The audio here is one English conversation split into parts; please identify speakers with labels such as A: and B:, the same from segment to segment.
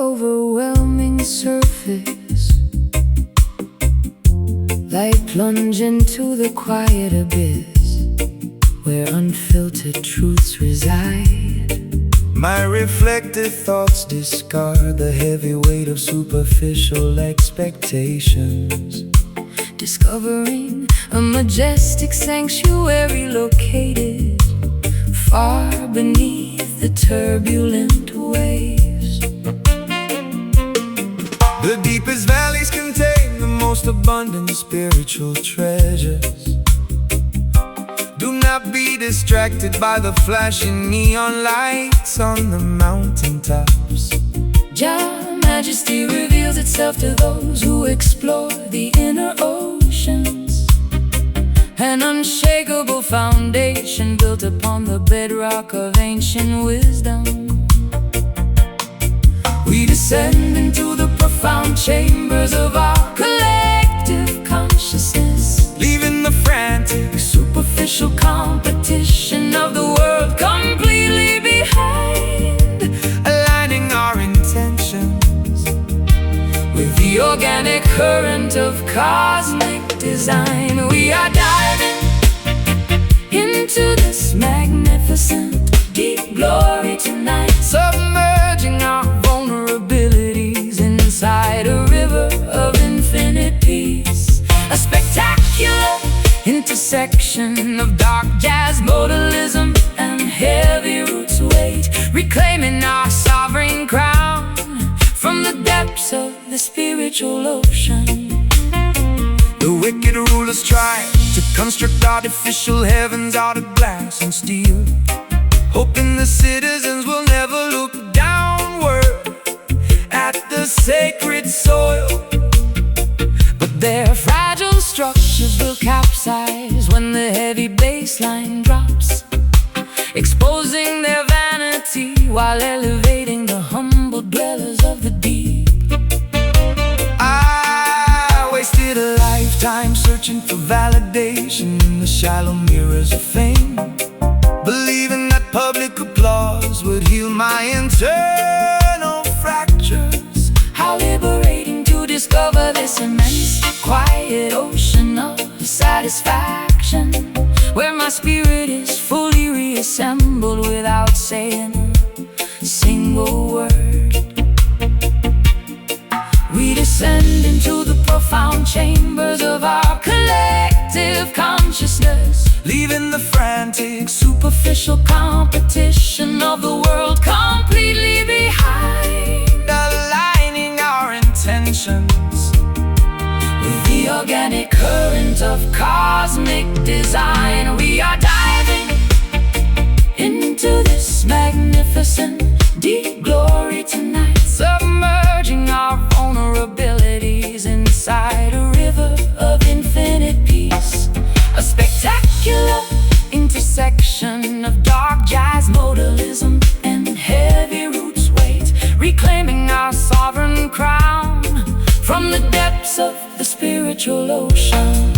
A: overwhelming surface, like plunge into the quiet abyss where unfiltered truths reside.
B: My reflective thoughts discard the heavy weight of superficial expectations,
A: discovering a majestic sanctuary located far beneath the turbulent waves.
B: The deepest valleys contain the most abundant spiritual treasures. Do not be distracted by the flashing neon lights on the mountaintops.
A: Jah majesty reveals itself to those who explore the inner oceans, an unshakable foundation built upon the bedrock of ancient wisdom. We descend into the profound chambers of our collective consciousness,
B: leaving the frantic,
A: superficial competition of the world completely behind,
B: aligning our intentions
A: with the organic current of cosmic design. We are diving into this magnificent deep glory tonight,
B: submerging our
A: vulnerabilities inside a river of infinite peace. A spectacular intersection of dark jazz, modalism, and heavy roots weight, reclaiming our sovereign crown from the depths of the spiritual ocean.
B: The wicked rulers try to construct artificial heavens out of glass and steel, hoping the citizens will never look downward at the sacred soil.
A: But their fragile structures will capsize when the heavy bass line drops, exposing their vanity while elevating the humble dwellers of the deep.
B: I wasted a lifetime searching for validation in the shallow mirrors of fame, believing that public applause would heal my internal fractures.
A: How liberating to discover this immense, quiet ocean of satisfaction, where my spirit is fully reassembled without saying a single word. We descend into the profound chambers of our collective consciousness,
B: Leaving the frantic,
A: superficial competition of the world completely behind,
B: aligning our intentions
A: with the organic current of cosmic design. We are diving into this magnificent deep glory tonight, submerging our vulnerabilities inside a river of infinite peace. A spectacular intersection of dark jazz, modalism, and heavy roots weight, reclaiming our sovereign crown from the depths of the spiritual ocean.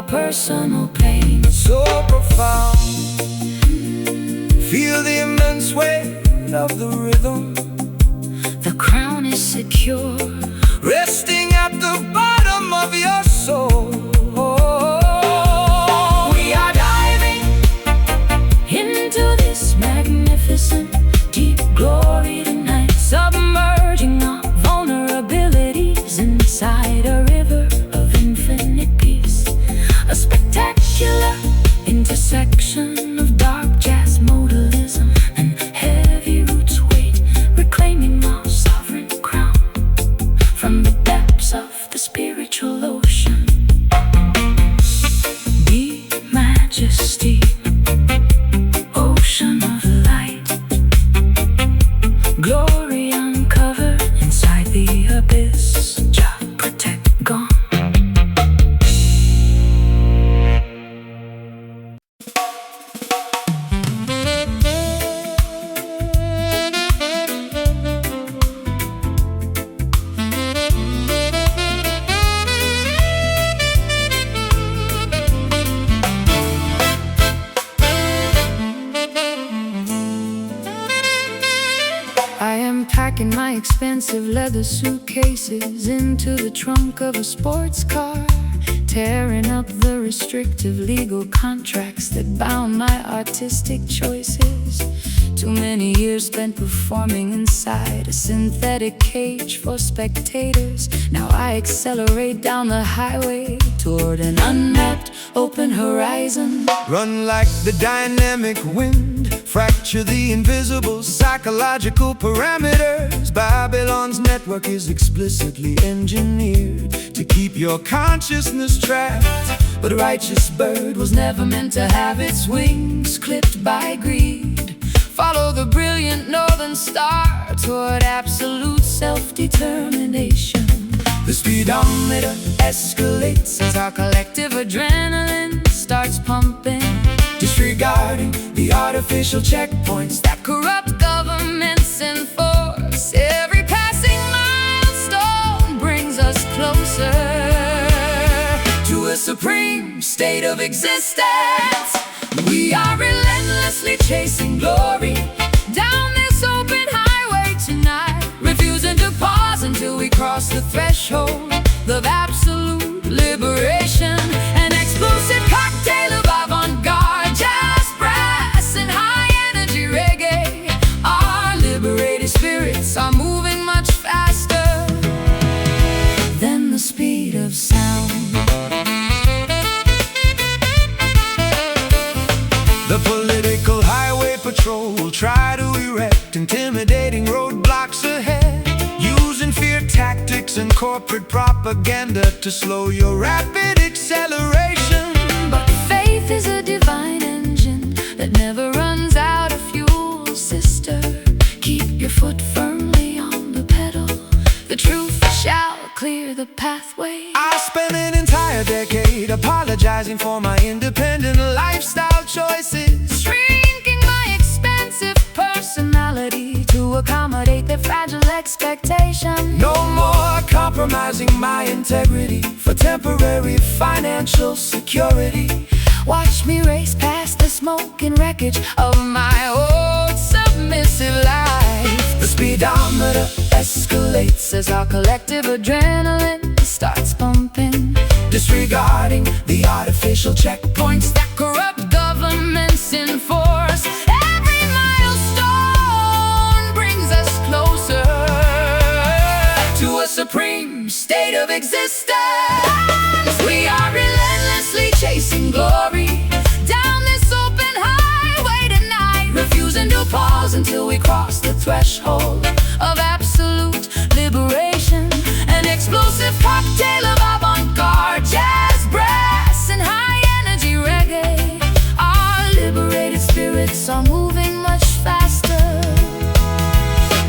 A: Personal pain,
B: so profound, feel the immense weight of the rhythm.
A: The crown is secure,
B: resting at the bottom of your soul.
A: We are diving into this magnificent deep glory tonight, submerging our vulnerabilities inside a river of infinite peace. A spectacular intersection of dark jazz, modalism, and heavy roots weight, reclaiming our sovereign crown from the depths of the spiritual ocean. expensive leather suitcases into the trunk of a sports car, tearing up the restrictive legal contracts that bound my artistic choices. Too many years spent performing inside a synthetic cage for spectators. Now I accelerate down the highway toward an unmapped open horizon.
B: Run like the dynamic wind, fracture the invisible psychological parameters. Babylon's network is explicitly engineered to keep your consciousness trapped. But a righteous bird was never meant to have its wings clipped by greed. Follow the brilliant northern star toward absolute self-determination. The speedometer escalates as our collective adrenaline starts pumping, disregarding the artificial checkpoints that corrupt governments enforce. Every passing milestone brings us closer to a supreme state of existence. We are relentlessly chasing glory down this open highway tonight, refusing to pause until we cross the threshold of absolute liberation. An explosive cocktail of avant-garde jazz, brass, and high-energy reggae. Our liberated spirits are moving much faster than the speed of sound. The political highway patrol will try to erect intimidating roadblocks ahead, using fear tactics and corporate propaganda to slow your rapid acceleration. But faith is a divine engine that never runs out of fuel, sister. Keep your foot firmly on the pedal. The truth shall clear the pathway. I spent an entire decade apologizing for my independent lifestyle choices, shrinking my expensive personality to accommodate their fragile expectation. No more compromising my integrity for temporary financial security. Watch me race past the smoke and wreckage of my old submissive life. The speedometer escalates as our collective adrenaline starts pumping, disregarding the artificial checkpoints that corrupt governments enforce. Every milestone brings us closer to a supreme state of existence. We are relentlessly chasing glory down this open highway tonight, refusing to pause until we cross the threshold of absolute liberation. An explosive cocktail of avant-garde jazz, brass, and high-energy reggae. Our liberated spirits are moving much faster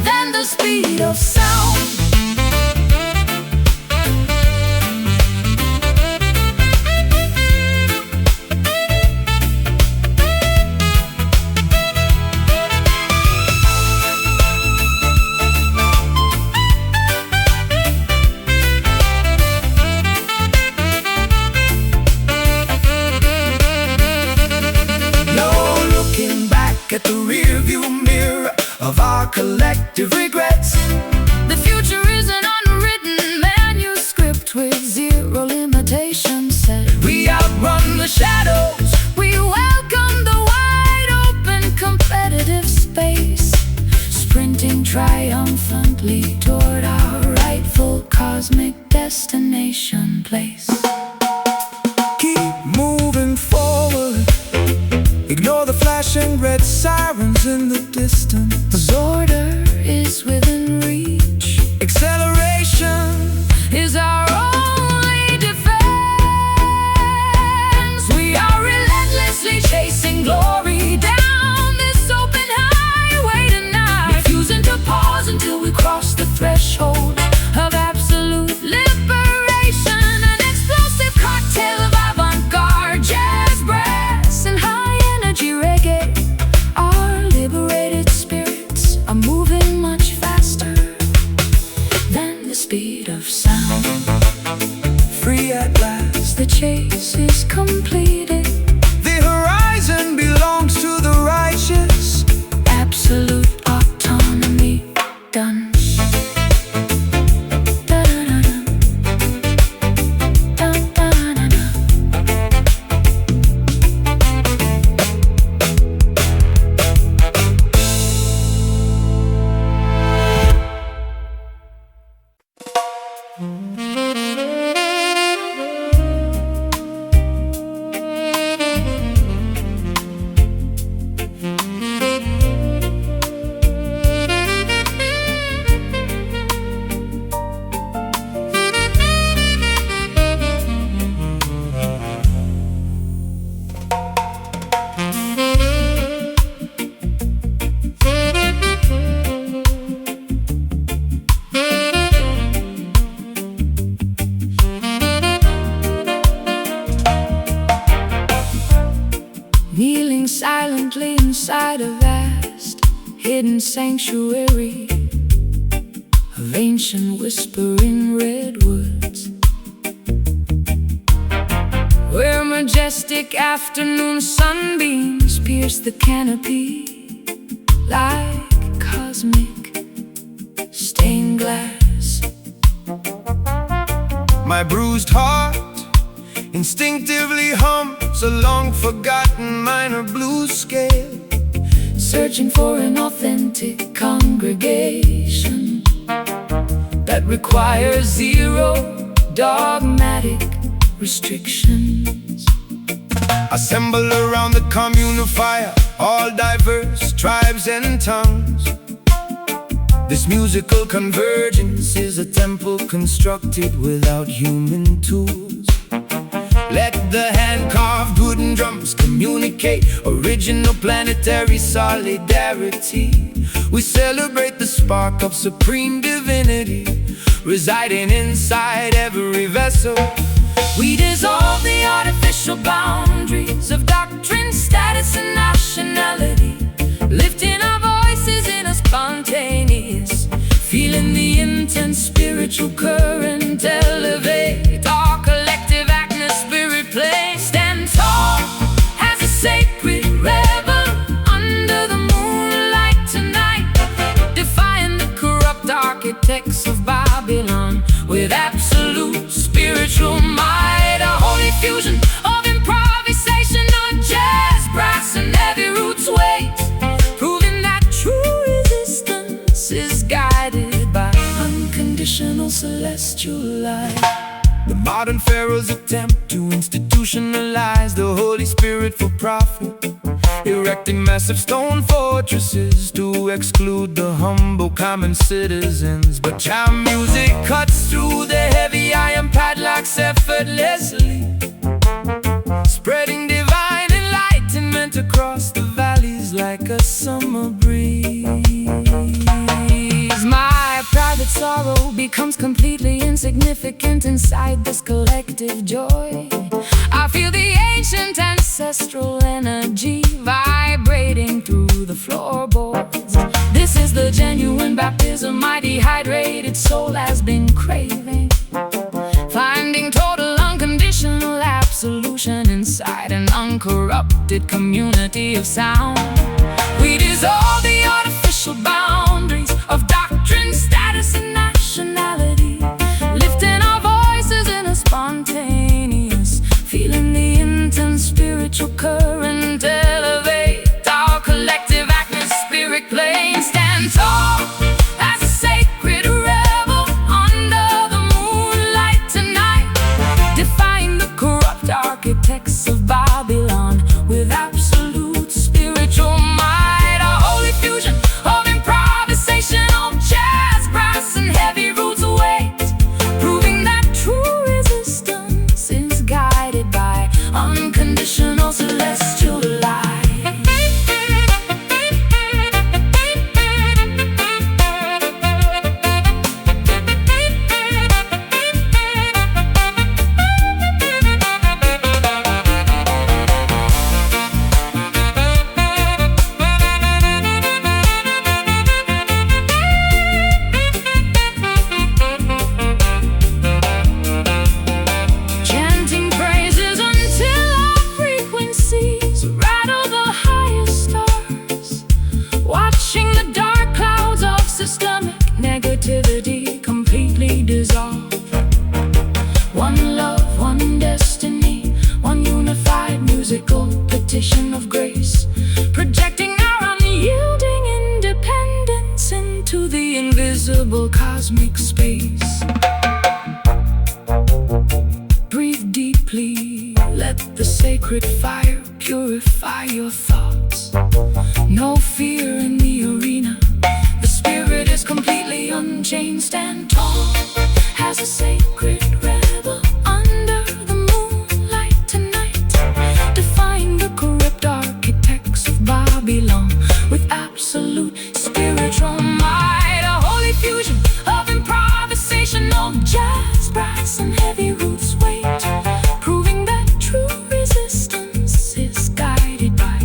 B: than the speed of sound. At the rearview mirror of our collective regrets. The future is an unwritten manuscript with zero limitations set. We outrun the shadows, we welcome the wide open competitive space, sprinting triumphantly toward our rightful cosmic destination place. Keep moving forward, ignore the flashing red sirens in the distance. The order is within reach. Acceleration is our only defense. We are relentlessly chasing glory down this open highway tonight, refusing to pause until we cross the threshold of absolute liberation. An explosive cocktail of avant-garde jazz, brass, and high-energy reggae. Our liberated spirits are moving much faster than the speed of sound. Free at last, the chase is completed. The horizon belongs to the righteous. Absolute autonomy done.
A: silently inside a vast hidden sanctuary of ancient whispering redwoods, where majestic afternoon sunbeams pierce the canopy like cosmic stained glass.
B: My bruised heart instinctively hums a long-forgotten minor blues scale,
A: searching for an authentic congregation that requires zero dogmatic restrictions.
B: Assemble around the communal fire, all diverse tribes and tongues. This musical convergence is a temple constructed without human tools. Let the hand-carved wooden drums communicate original planetary solidarity. We celebrate the spark of supreme divinity residing inside every vessel.
A: We dissolve the artificial boundaries of doctrine, status, and nationality, lifting our voices in a spontaneous, feeling the intense spiritual current elevate our collective active spirit plane. Stand tall as a sacred rebel under the moonlight tonight, defying the corrupt architects of Babylon with absolute spiritual might. A holy fusion of improvisation on jazz, brass, and heavy roots weight, proving that true resistance is guided by unconditional celestial light.
B: The modern pharaoh's attempt to institutionalize the Holy Spirit for profit, erecting massive stone fortresses to exclude the humble common citizens. But jam music cuts through the heavy iron padlocks effortlessly, spreading divine enlightenment across the valleys like a summer breeze.
A: My private sorrow becomes completely insignificant inside this collective joy. I feel the ancient ancestral energy vibrating through the floorboards. This is the genuine baptism my dehydrated soul has been craving, finding total unconditional absolution inside an uncorrupted community of sound. We dissolve the artificial boundaries of doctrine, status, and nationality, lifting our voices in a spontaneous, feeling the intense spiritual current elevate our collective active spirit plane. Stand tall as a sacred rebel under the moonlight tonight, defying the corrupt architects of Babylon with absolute spiritual might. A holy fusion of improvisation on jazz, brass, and heavy roots weight, proving that true resistance is guided by unconditional celestial light. Chanting praises until our frequencies rattle the highest stars, watching the dark clouds of systemic negativity completely dissolve. One love, one destiny, one unified musical petition of grace, projecting our unyielding independence into the invisible cosmic space. Breathe deeply, let the sacred fire purify your thoughts. No fear in the arena, the spirit is completely unchained. Stand tall as a sacred rebel under the moonlight tonight, defying the corrupt architects of Babylon with absolute spiritual might. A holy fusion of improvisation on jazz, brass, and heavy roots weight, proving that true resistance is guided by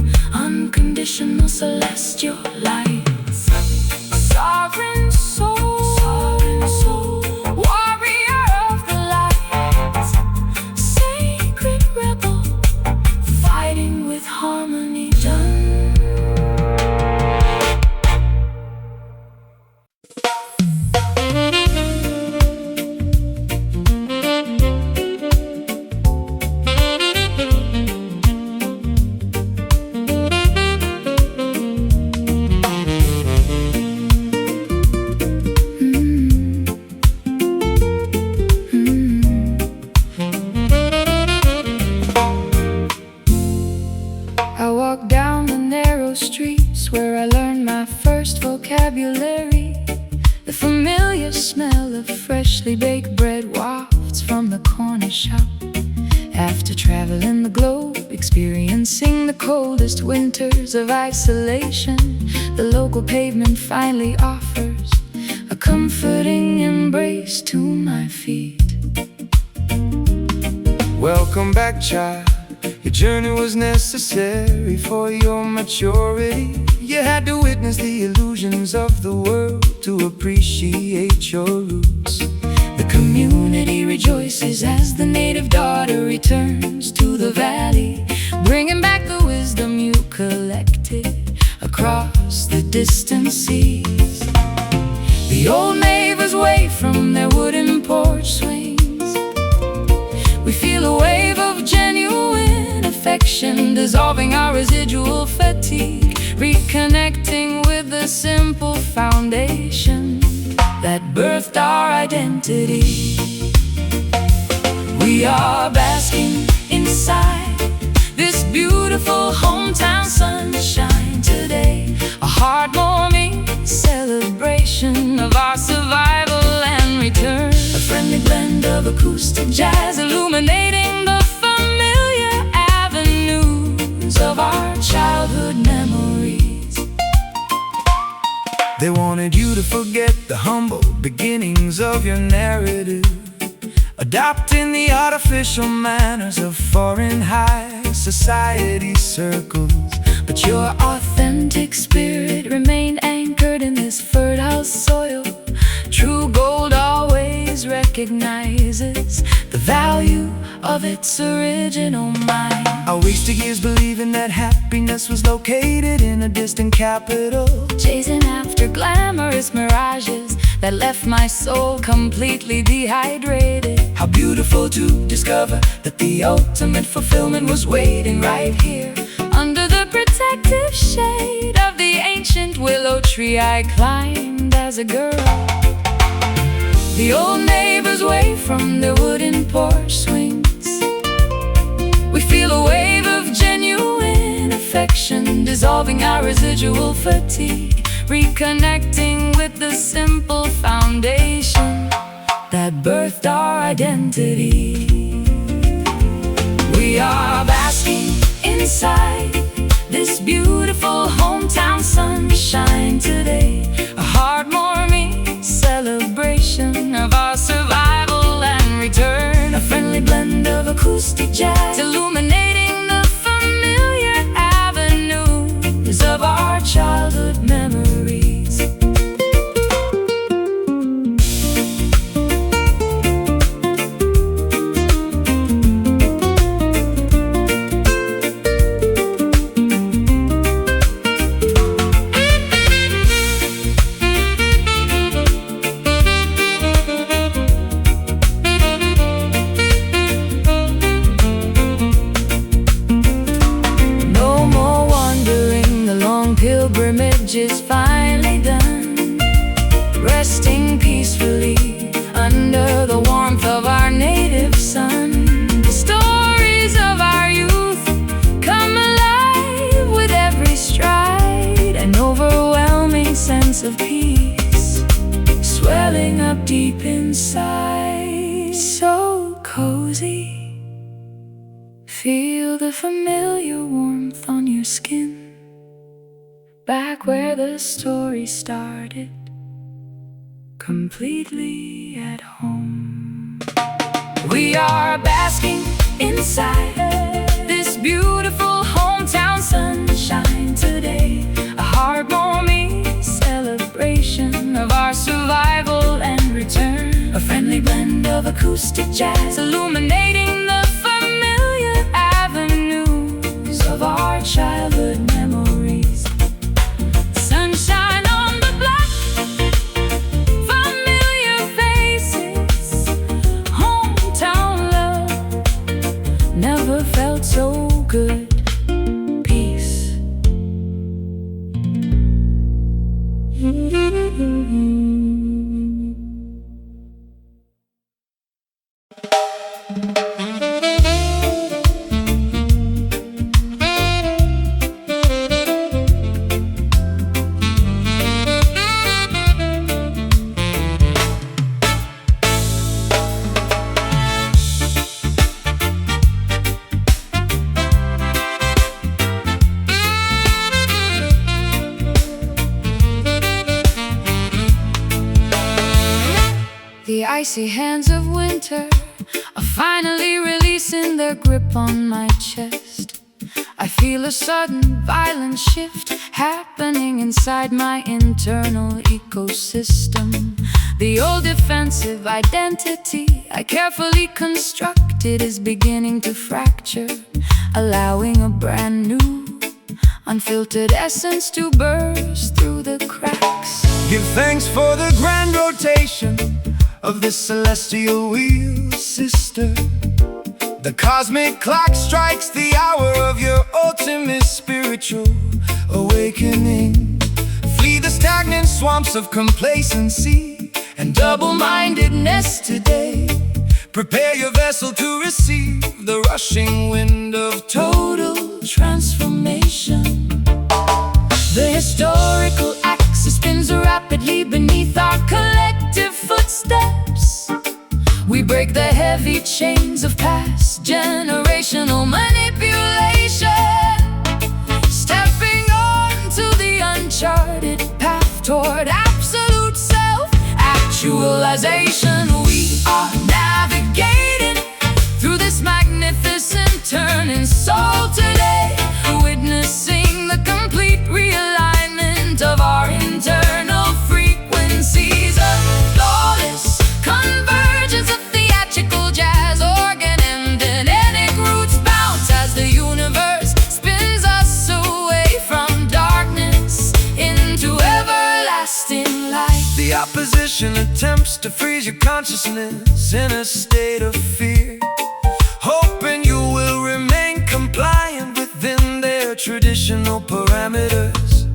A: vocabulary. The familiar smell of freshly baked bread wafts from the corner shop. After traveling the globe, experiencing the coldest winters of isolation, the local pavement finally offers a comforting embrace to my feet.
B: Welcome back, child. Your journey was necessary for your maturity. You had to witness the illusions of the world to appreciate your roots.
A: The community rejoices as the native daughter returns to the valley, bringing back the wisdom you collected across the distant seas. The old neighbors wave from their wooden porch swings. We feel a wave of genuine affection, dissolving our residual fatigue, reconnecting with the simple foundation that birthed our identity. We are basking inside this beautiful hometown sunshine today, a heartwarming celebration of our survival and return. A friendly blend of acoustic jazz illuminating the familiar avenues of our childhood memories.
B: They wanted you to forget the humble beginnings of your narrative, adopting the artificial manners of foreign high society circles.
A: But your authentic spirit remained anchored in this fertile soil. True gold always recognizes the value of its original mind.
B: I wasted years believing that happiness was located in a distant capital,
A: chasing after glamorous mirages that left my soul completely dehydrated.
B: How beautiful to discover that the ultimate fulfillment was waiting right here,
A: under the protective shade of the ancient willow tree I climbed as a girl. The old neighbors wave from their wooden porch swings. We feel a wave of genuine affection, dissolving our residual fatigue, reconnecting with the simple foundation that birthed our identity. We are basking inside this beautiful hometown sunshine today, a heartwarming celebration of our survival and return. A friendly blend of acoustic jazz illuminating the familiar avenues of our childhood memories. Pilgrimage is finally done, resting peacefully under the warmth of our native sun. The stories of our youth come alive with every stride, an overwhelming sense of peace swelling up deep inside. So cozy, feel the familiar warmth on your skin, back where the story started, completely at home. We are basking inside this beautiful hometown sunshine today, a heartwarming celebration of our survival and return. A friendly blend of acoustic jazz illuminating the familiar avenues of our childhood memories. Sunshine on the block, familiar faces, hometown love never felt so good. Peace. icy hands of winter are finally releasing their grip on my chest. I feel a sudden violent shift happening inside my internal ecosystem. The old defensive identity I carefully constructed is beginning to fracture, allowing a brand new, unfiltered essence to burst through the cracks.
B: Give thanks for the grand rotation of this celestial wheel, sister. The cosmic clock strikes the hour of your ultimate spiritual awakening. Flee the stagnant swamps of complacency and double-mindedness today. Prepare your vessel to receive the rushing wind of total transformation. The historical axis spins rapidly beneath our collective footsteps. We break the heavy chains of past generational manipulation, stepping onto the uncharted path toward absolute self-actualization. We are navigating through this magnificent turning soul today, witnessing the complete realignment of our internal frequencies, a flawless convergence of theatrical jazz, organ and dynamic roots bounce as the universe spins us away from darkness into everlasting light. The opposition attempts to freeze your consciousness in a state of fear, hoping you will remain compliant within their traditional parameters.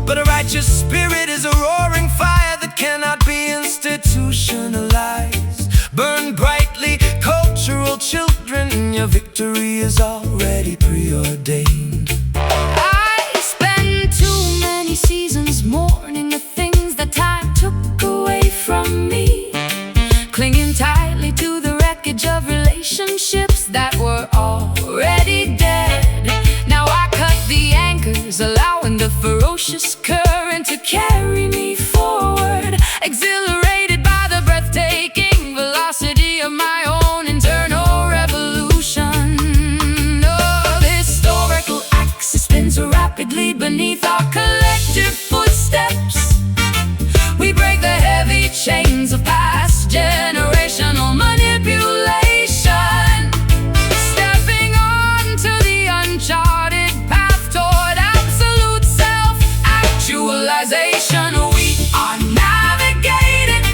B: But a righteous spirit is a roaring fire that cannot be institutionalized. Burn brightly, cultural children, your victory is already preordained.
A: I spend too many seasons mourning the things that time took away from me, clinging tightly to the wreckage of relationships that were already dead. Now I cut the anchors, allowing the ferocious current to carry me forward, exhilarated by the breathtaking velocity of my own internal revolution. Oh, the historical axis spins rapidly beneath our collective footsteps. We break the heavy chains of past generational manipulation, stepping onto the uncharted path toward absolute self-actualization. We are navigating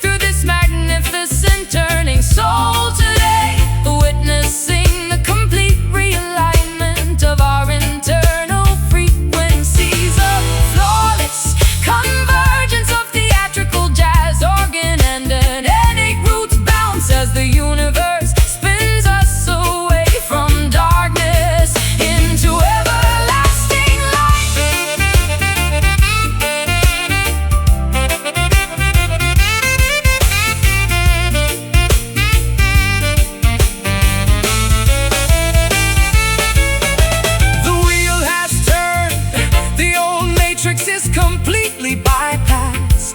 A: through this magnificent turning soul today, witnessing the complete realignment of our internal frequencies, a flawless convergence of theatrical jazz, organ and dynamic roots bounce as the universe spins us away from darkness into everlasting light.
B: The wheel has turned, the old matrix is completely bypassed.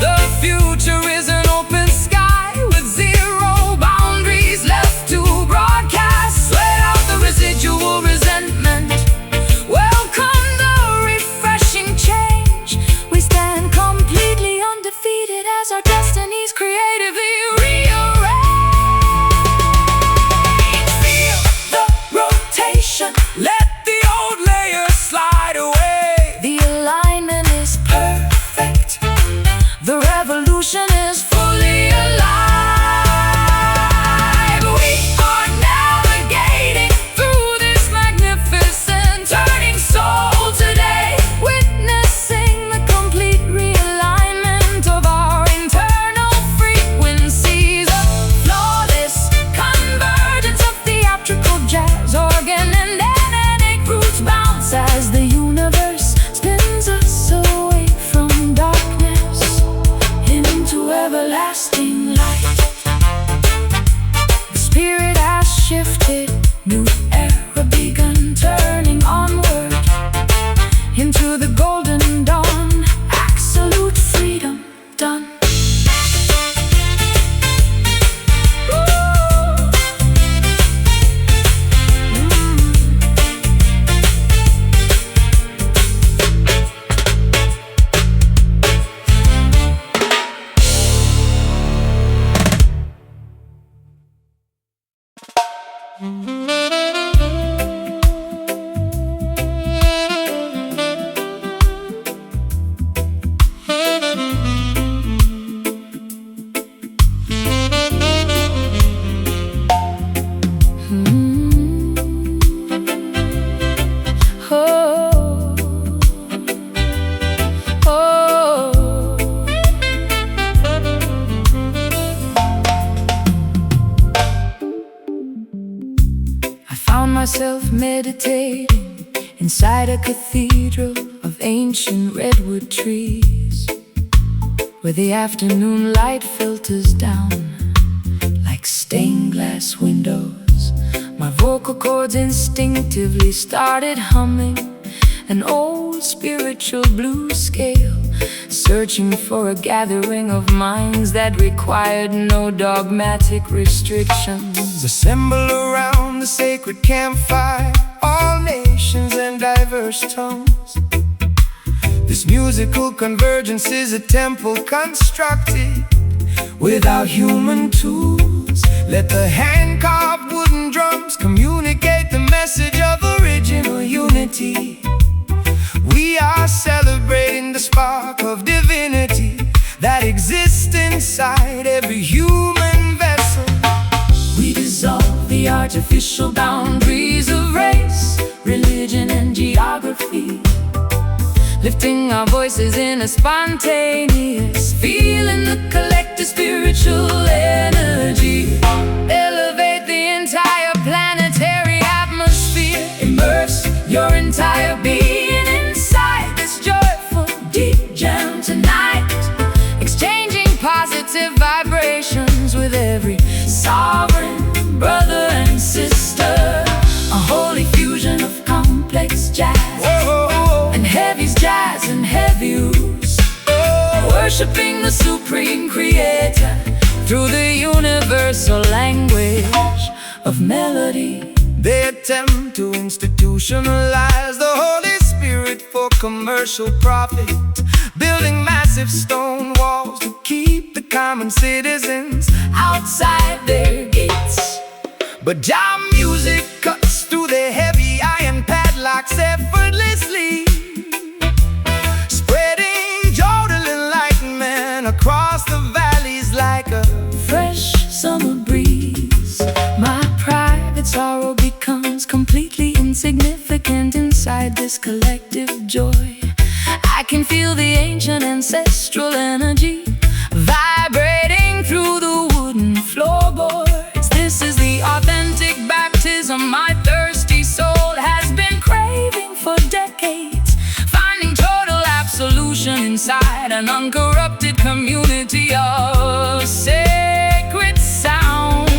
B: The future is an open sky with zero boundaries left to broadcast. Sweat out the residual resentment, welcome the refreshing change. We stand completely undefeated as our destinies creatively rearrange. Feel the rotation, let the old layers slide away.
A: The alignment is perfect, the revolution is fully alive. We are navigating through this magnificent turning soul today, witnessing the complete realignment of our internal frequencies, a flawless convergence of theatrical jazz, organ and dynamic roots bounce as the universe spins us away from darkness into everlasting light. The spirit has shifted, new era begun, turning onward into the golden dawn, absolute freedom done. Found myself meditating inside a cathedral of ancient redwood trees, where the afternoon light filters down like stained glass windows. My vocal cords instinctively started humming an old spiritual blues scale, searching for a gathering of minds that required no dogmatic restrictions.
B: Assemble around the sacred campfire, all nations and diverse tongues. This musical convergence is a temple constructed without human tools. Let the hand-carved wooden drums communicate the message of original unity. We are celebrating the spark of divinity that exists inside every human vessel.
A: We dissolve the artificial boundaries of race, religion, and geography, lifting our voices in a spontaneous feeling, the collective spiritual energy. Elevate the entire planetary atmosphere, immerse your entire being inside this joyful deep jam tonight, exchanging positive vibrations with every sovereign brother and sister. A holy fusion of complex jazz and heavy jazz and heavy roots, worshipping the supreme creator through the universal language of melody.
B: They attempt to institutionalize the Holy Spirit for commercial profit, building massive stone walls to keep the common citizens
A: outside their gates.
B: But jam music cuts through their heavy iron padlocks effortlessly, spreading total enlightenment across the valleys like a
A: fresh summer breeze. My private sorrow becomes completely insignificant inside this collective joy. I can feel the ancient ancestral energy vibrating through the wooden floorboards. This is the authentic baptism my thirsty soul has been craving for decades, finding total absolution inside an uncorrupted community of sacred sound.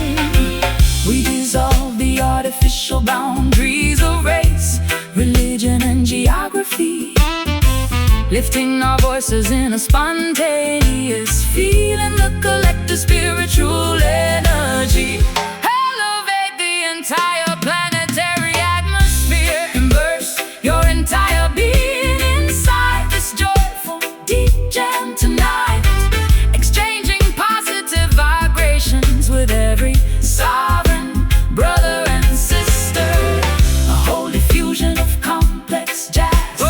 A: We dissolve the artificial boundaries of race, religion, and geography, lifting our voices in a spontaneous feeling, the collective spiritual energy. Elevate the entire planetary atmosphere, immerse your entire being inside this joyful deep jam tonight, exchanging positive vibrations with every sovereign brother and sister. A holy fusion of complex jazz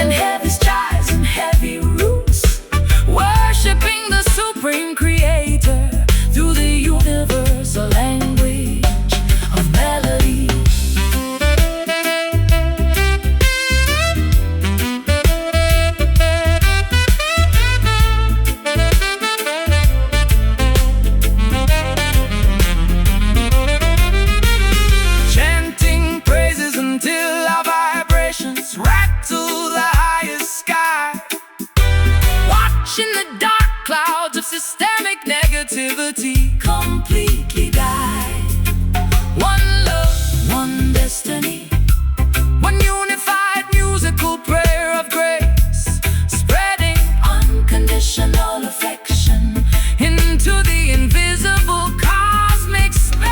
A: and heavy jazz and heavy roots, worshipping the supreme creator through the universal language of melody.
B: chanting praises until our vibrations rattle the highest sky,
A: Watching the dark clouds of systemic negativity completely die. One love, one destiny, one unified musical prayer of grace, spreading unconditional affection into the invisible cosmic space.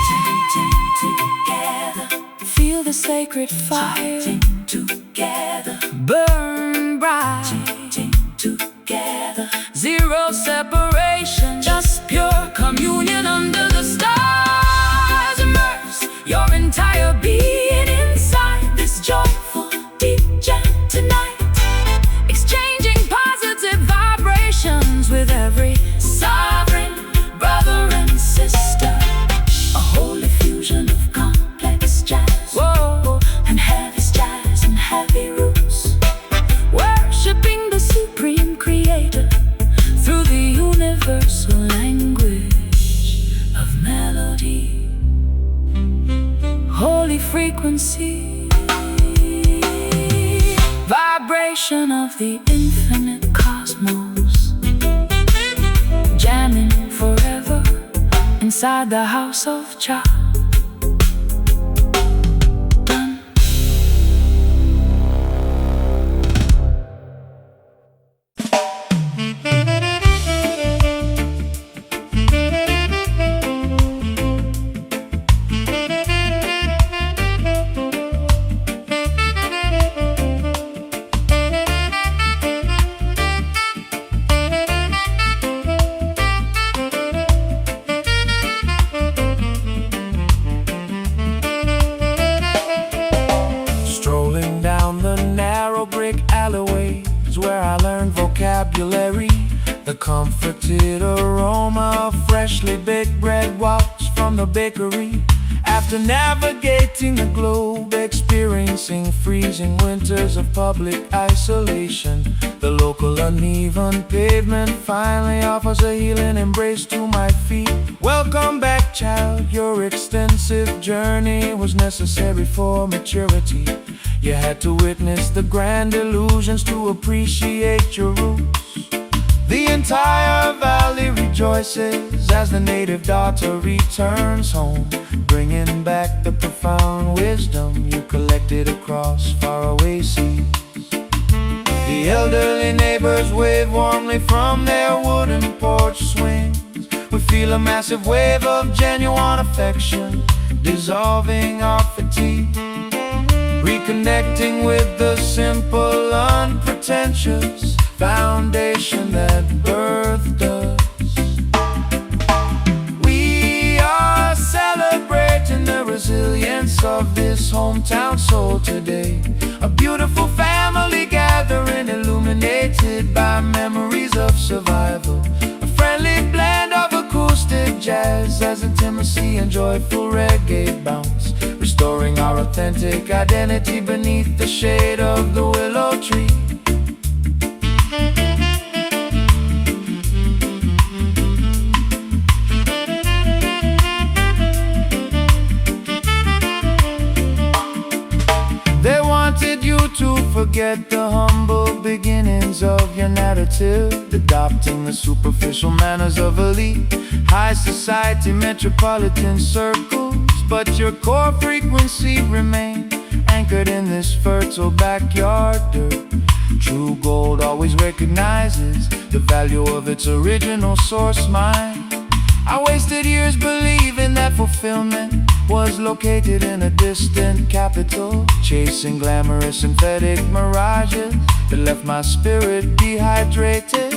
A: Chanting together, feel the sacred fire. Chanting together, burn bright. Chanting together, zero separation, just pure communion under the stars. Immerse your entire being inside this joyful deep jam tonight, exchanging positive vibrations with every sovereign brother and sister. A holy fusion of complex jazz and heavy jazz and heavy roots, worshipping the supreme creator through the universal language frequency, vibration of the infinite cosmos, jamming forever inside the house of Jah.
B: Where I learned vocabulary, the comforted aroma of freshly baked bread walks from the bakery. After navigating the globe, experiencing freezing winters of public isolation, the local uneven pavement finally offers a healing embrace to my feet. Welcome back, child, your extensive journey was necessary for maturity. You had to witness the grand illusions to appreciate your roots. The entire valley rejoices as the native daughter returns home, bringing back the profound wisdom you collected across faraway seas. The elderly neighbors wave warmly from their wooden porch swings. We feel a massive wave of genuine affection dissolving our fatigue, reconnecting with the simple, unpretentious foundation that birthed us. We are celebrating the resilience of this hometown soul today. A beautiful family gathering illuminated by memories of survival. A friendly blend of acoustic jazz as intimacy and joyful reggae bounce, restoring our authentic identity beneath the shade of the willow tree. They wanted you to forget the humble beginnings of your narrative, adopting the superficial manners of elite, high society, metropolitan circles. But your core frequency remained anchored in this fertile backyard dirt. True gold always recognizes the value of its original source mine. I wasted years believing that fulfillment was located in a distant capital, chasing glamorous synthetic mirages that left my spirit dehydrated.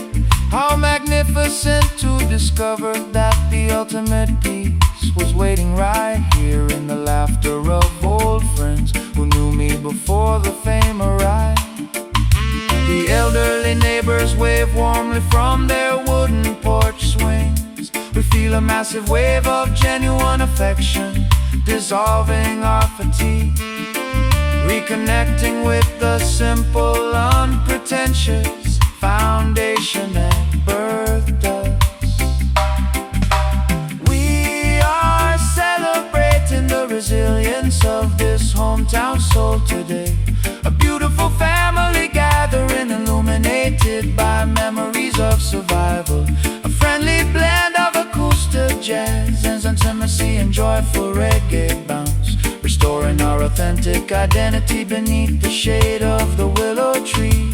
B: How magnificent to discover that the ultimate peace was waiting right here in the laughter of old friends who knew me before the fame arrived. The elderly neighbors wave warmly from their wooden porch swings. We feel a massive wave of genuine affection dissolving our fatigue, reconnecting with the simple, unpretentious foundation that birthed us. We are celebrating the resilience of this hometown soul today. A beautiful family gathering illuminated by memories of survival. A friendly blend of acoustic jazz and intimacy and joyful reggae bounce, restoring our authentic identity beneath the shade of the willow tree.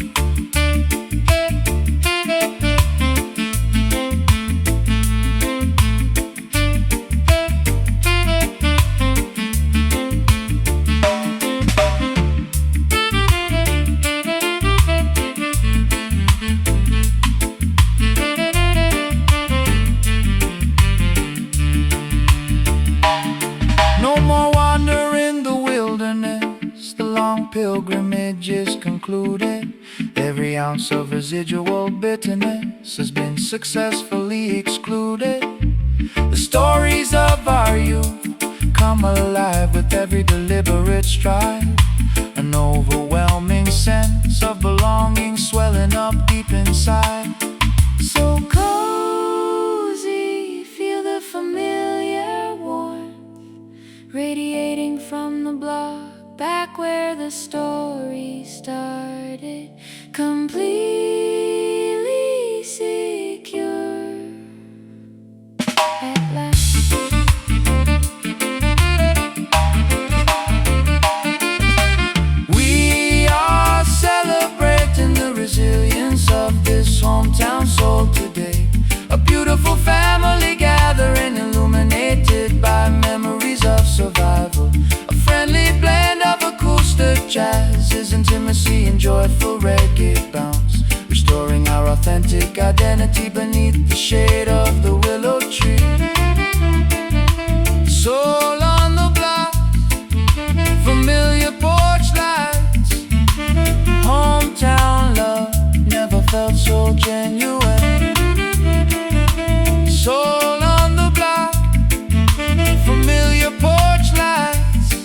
B: No more wander in the wilderness, the long pilgrimage is concluded. Every ounce of residual bitterness has been successfully excluded. The stories of our youth come alive with every deliberate stride. An overwhelming sense of belonging swelling up deep inside. So cozy, feel the familiar warmth
A: radiating from the block, back where the story started, completely secure. At last,
B: we are celebrating the resilience of this hometown soul today. A beautiful family gathering, illuminated by memories of survival. A friendly blend of acoustic jazz is intimacy and joyful reggae bounce, restoring our authentic identity beneath the shade of the willow tree. Soul on the block, familiar porch lights, hometown love never felt so genuine. Soul on the block, familiar porch lights,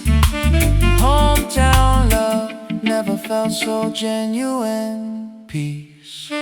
B: hometown love never felt so genuine. Peace.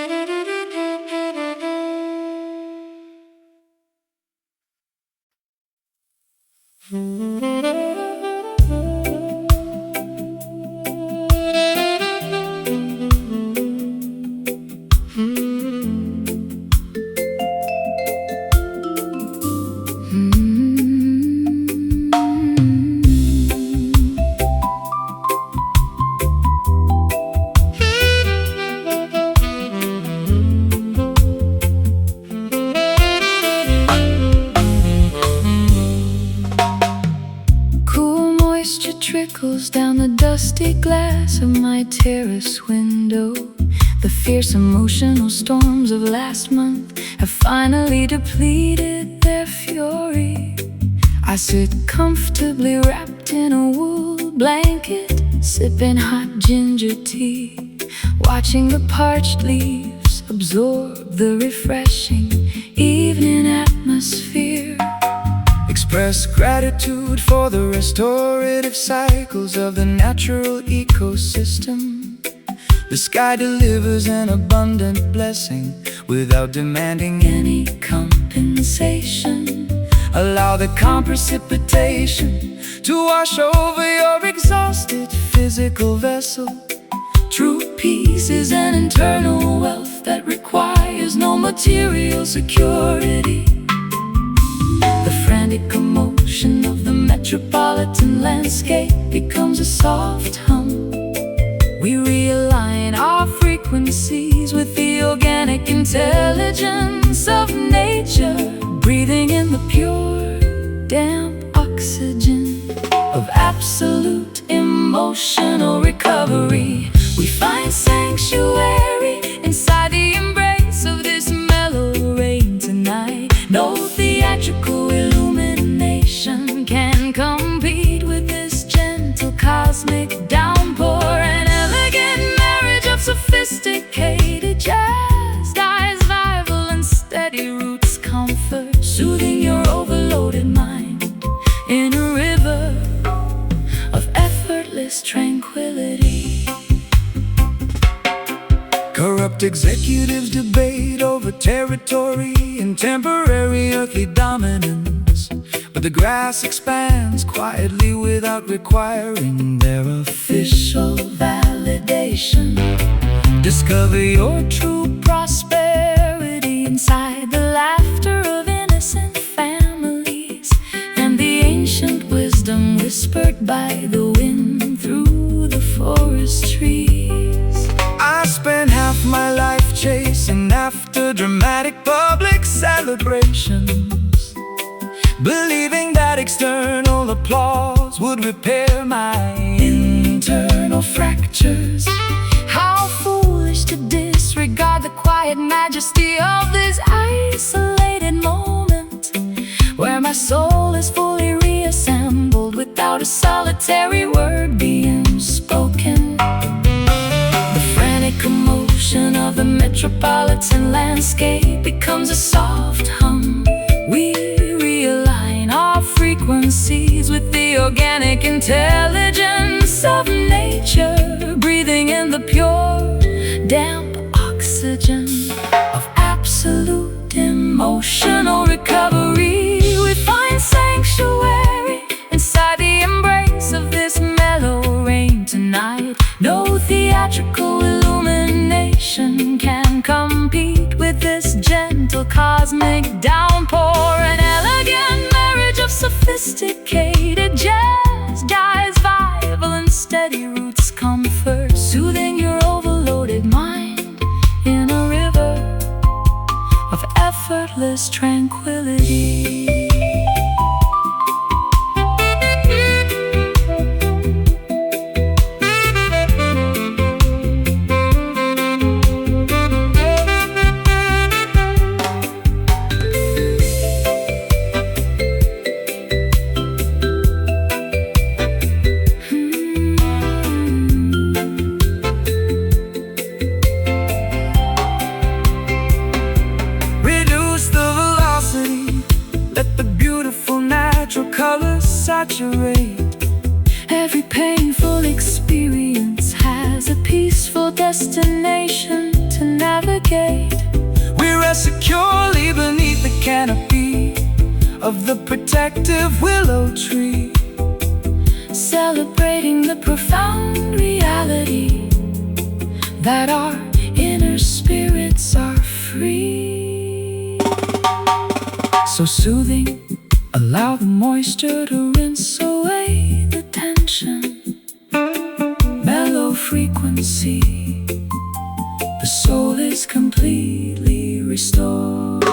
A: Trickles down the dusty glass of my terrace window. The fierce emotional storms of last month have finally depleted their fury. I sit comfortably wrapped in a wool blanket, sipping hot ginger tea, watching the parched leaves absorb the refreshing evening atmosphere.
B: Express gratitude for the restorative cycles of the natural ecosystem. The sky delivers an abundant blessing without demanding any compensation. Allow the calm precipitation to wash over your exhausted physical vessel. True peace is an internal wealth that requires no material security. The frantic commotion of the metropolitan landscape becomes a soft hum. We realign our frequencies with the organic intelligence of nature, breathing in the pure, damp oxygen of absolute emotional recovery. We find sanctuary inside the embrace of this mellow rain tonight. No theatrical illumination can compete with this gentle cosmic downpour. An elegant marriage of sophisticated jazz, styles, vital and steady roots, comfort, soothing your overloaded mind in a river of effortless tranquility. Corrupt executives debate over territory and temporary earthly dominance, but the grass expands quietly without requiring their official validation. Discover your true prosperity inside the laughter of innocent families and the ancient wisdom whispered by the wind through the forest trees. I spent half my life chasing after dramatic public celebrations, believing that external applause would repair my internal fractures. How foolish to disregard the quiet majesty of this isolated moment, where my soul is fully reassembled without a solitary word being spoken. Commotion of the metropolitan landscape becomes a soft hum. We realign our frequencies with the organic intelligence of nature, breathing in the pure, damp oxygen of absolute emotional recovery. We find sanctuary inside the
A: cosmic downpour, an elegant marriage of sophisticated jazz. Dies violent, steady roots come first, soothing your overloaded mind in a river of effortless tranquility.
B: Saturate.
A: Every painful experience has a peaceful destination to navigate.
B: We rest securely beneath the canopy of the protective willow tree,
A: celebrating the profound reality that our inner spirits are free.
B: So soothing, allow the moisture to rinse away the tension.
A: Mellow frequency, the soul is completely restored.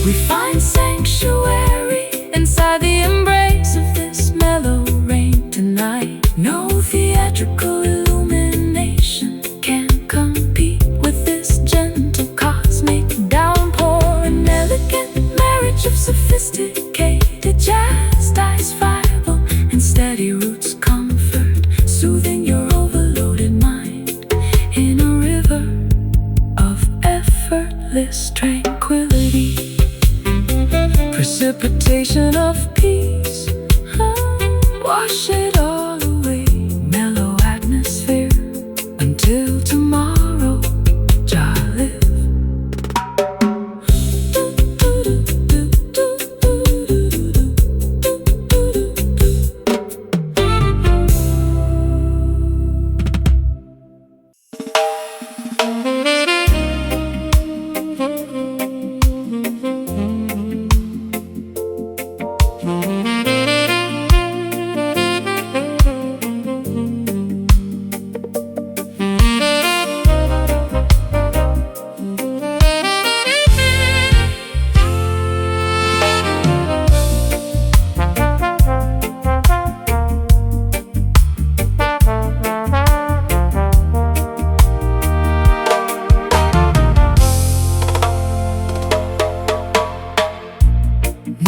A: We find sanctuary inside the embrace of this mellow rain tonight. No theatrical illumination can compete with this gentle cosmic downpour, an elegant marriage of sophisticated jazz. Dies viable and steady roots comfort, soothing your overloaded mind in a river of effortless tranquility.
B: Precipitation of peace,
A: wash it all away. Mellow atmosphere until tomorrow. Jah live.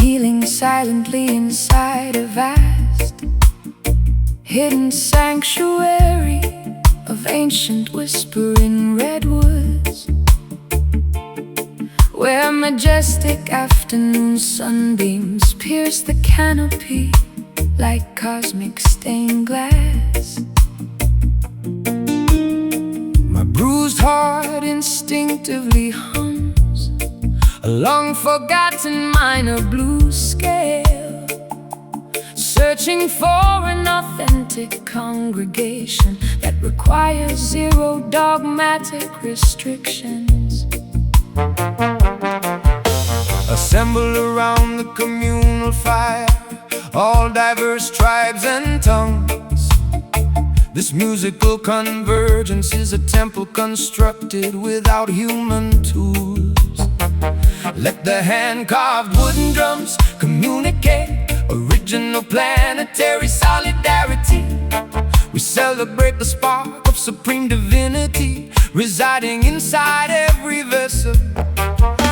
A: Kneeling silently inside a vast hidden sanctuary of ancient whispering redwoods, where majestic afternoon sunbeams pierce the canopy like cosmic stained glass.
B: my bruised heart instinctively hums
A: A long-forgotten minor blues scale, searching for an authentic congregation that requires zero dogmatic restrictions.
B: assemble around the communal fire, all diverse tribes and tongues. This musical convergence is a temple constructed without human tools. Let the hand-carved wooden drums communicate original planetary solidarity. We celebrate the spark of supreme divinity residing inside every vessel.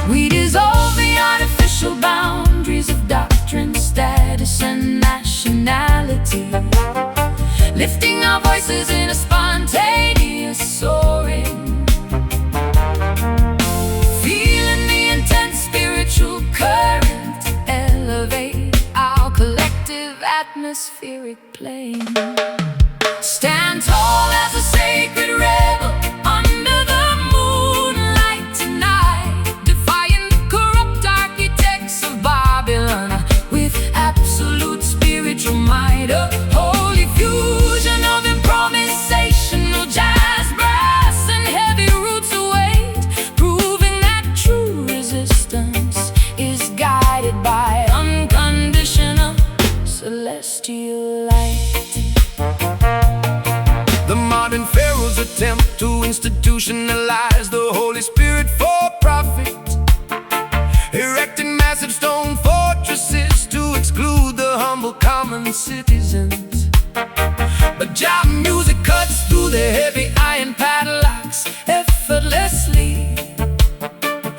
A: We dissolve the artificial boundaries of doctrine, status, and nationality, lifting our voices in a spontaneous soaring, feeling the intense spiritual current elevate our collective atmospheric plane. Stand tall as a sacred rebel under the moonlight tonight, defying the corrupt architects of Babylon with absolute spiritual might. A holy fusion of improvisational jazz, brass, and heavy roots await, proving that true celestial light.
B: The modern pharaohs attempt to institutionalize the Holy Spirit for profit, erecting massive stone fortresses to exclude the humble common citizens. But Jah music cuts through the heavy iron padlocks effortlessly,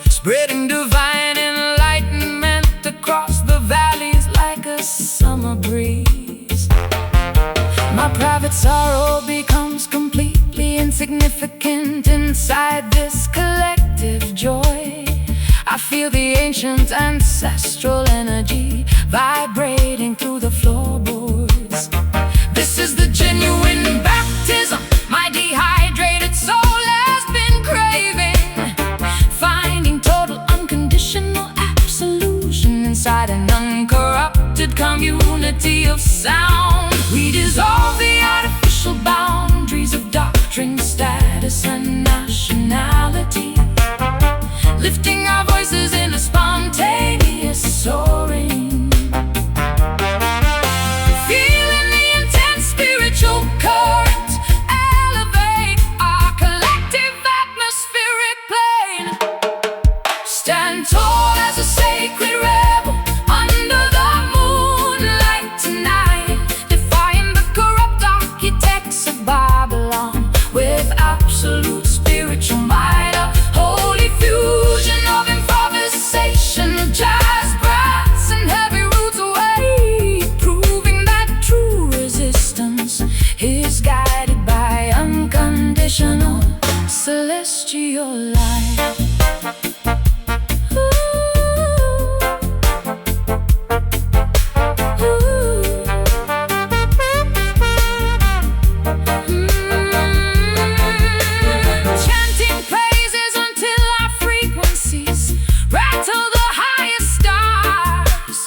B: spreading divine enlightenment across the valleys like a summer breeze. My private sorrow becomes completely insignificant inside this collective joy. I feel the ancient ancestral energy vibrating through the floorboards. This is the genuine baptism my dehydrated soul has been craving, finding total unconditional absolution inside an uncorrupted community of sound. We dissolve the artificial boundaries of doctrine, status, and nationality, lifting our voices in a spontaneous soaring. Feeling the intense spiritual current elevate our collective atmospheric plane. Stand tall as a sacred rebel under the moonlight tonight, defying the corrupt architects of Babylon with absolute spiritual might. A holy fusion of improvisation, jazz, brass, and heavy roots away, proving that true resistance is guided by unconditional celestial light. Chanting praises until our frequencies rattle the highest stars,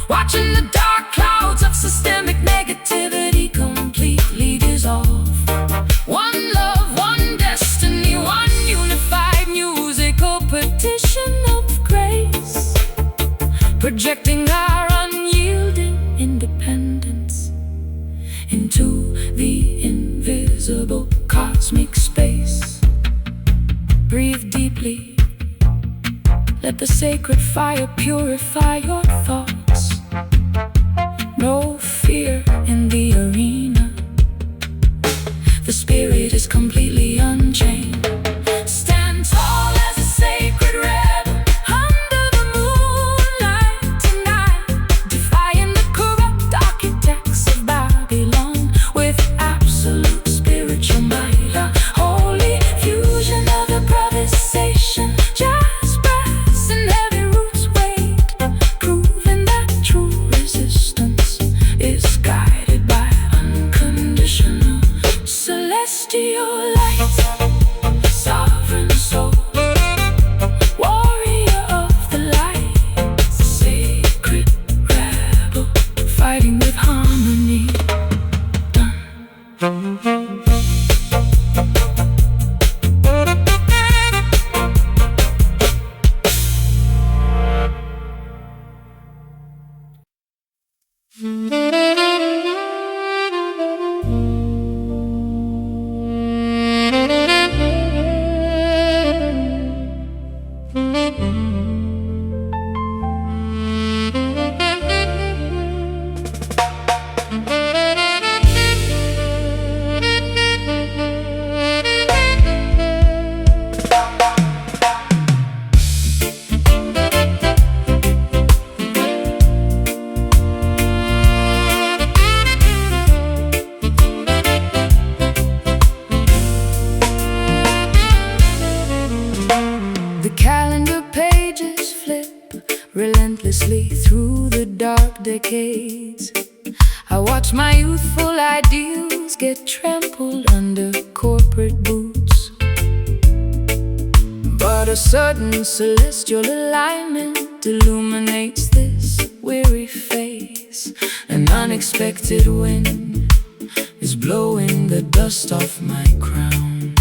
B: watching the dark clouds of systemic negativity completely dissolve. One love, one destiny, one unified musical petition of grace, projecting our unyielding independence into the invisible cosmic space. Breathe deeply, let the sacred fire purify your thoughts. No fear in the arena, the spirit is completely unchained. Stand tall as a sacred rebel under the moonlight tonight, defying the corrupt architects of Babylon with absolute spiritual might. A holy fusion of improvisation, jazz, brass, and heavy roots weight, proving that true resistance is guided by unconditional celestial light. Sovereign soul, warrior of the light, sacred rebel, fighting with harmony. The calendar pages flip relentlessly through the dark decades. I watch my youthful ideals get trampled under corporate boots. But a sudden celestial alignment illuminates this weary face. An unexpected wind is blowing the dust off my crown.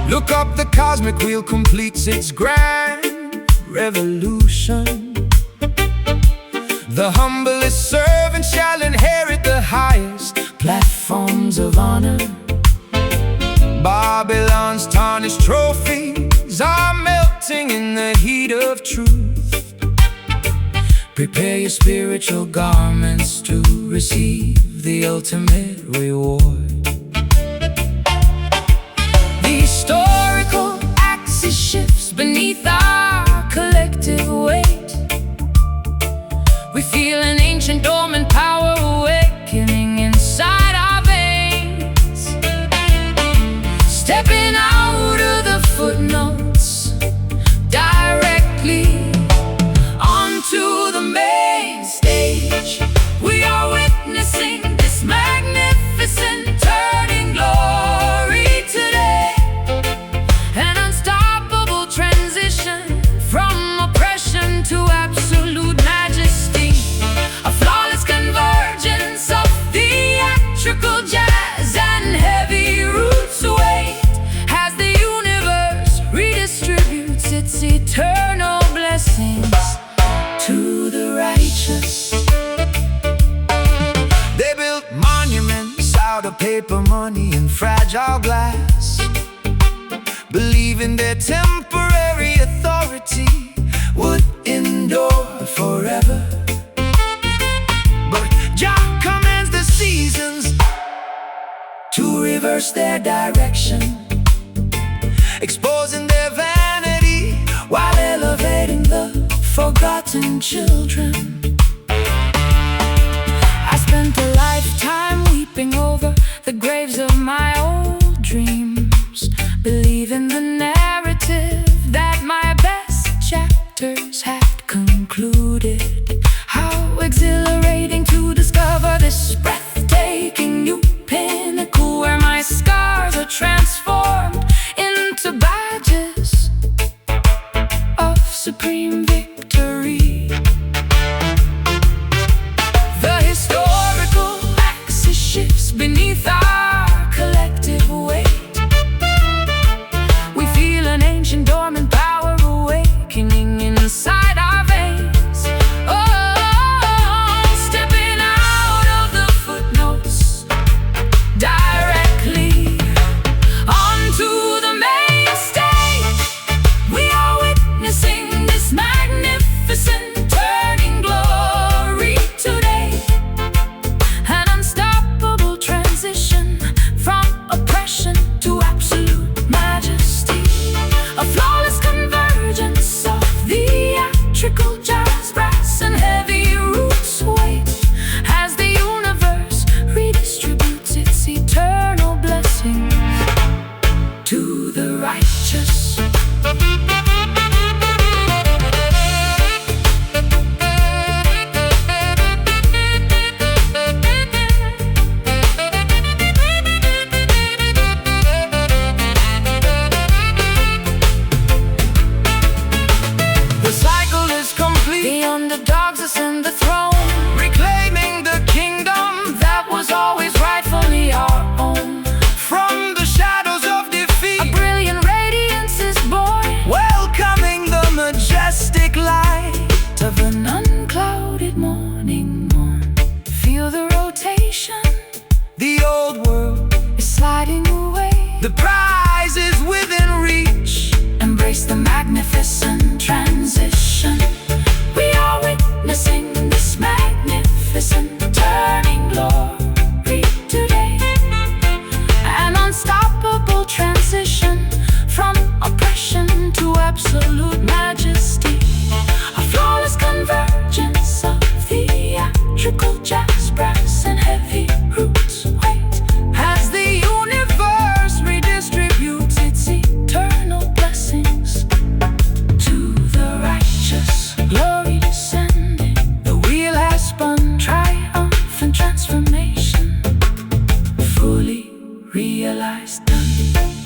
B: Look up, the cosmic wheel completes its grand revolution. The humblest servant shall inherit the highest platforms of honor. Babylon's tarnished trophies are melting in the heat of truth. Prepare your spiritual garments to receive the ultimate reward. The historical axis shifts beneath our collective weight. We feel an ancient dormant power awakening inside our veins. Stepping out of the footnotes directly onto the main stage. We are witnessing this magnificent turning glory today. An unstoppable transition from oppression to absolute majesty. A flawless convergence of theatrical jazz and heavy roots weight as the universe redistributes its eternal blessings to the righteous. They built monuments out of paper money and fragile glass, believing their temporary authority would endure forever. But Jah commands the seasons to reverse their direction, exposing their vanity while elevating the forgotten children. I spent a lifetime weeping over the graves of my old dreams, believing the narrative that my best chapters had concluded. How exhilarating to discover this breathtaking new pinnacle where my scars are transformed into badges of supreme victory. The historical axis shifts beneath our collective weight. We feel an ancient dormant power awakening inside our veins. Oh, stepping out of the footnotes directly onto the main stage. We are witnessing this magnificent turning glory today. An unstoppable transition from oppression to absolute majesty. A flawless convergence of theatrical jazz, brass, and heavy roots weight as the universe redistributes its eternal blessings to the righteous. The cycle is complete. The underdogs ascend the throne, reclaiming the kingdom that was always rightfully our own. From the shadows of defeat, a brilliant radiance is born, welcoming the majestic light of an unclouded morning morn. Feel the rotation. The old world is sliding away. The prize is within reach. Embrace the magnificent transition. We are witnessing this magnificent turning glory today. An unstoppable transition from oppression to absolute majesty. A flawless convergence of theatrical jazz, brass, and heavy roots weight as the universe redistributes its eternal blessings to the righteous. Glory descending, the wheel has spun, triumph and transformation fully realized, done.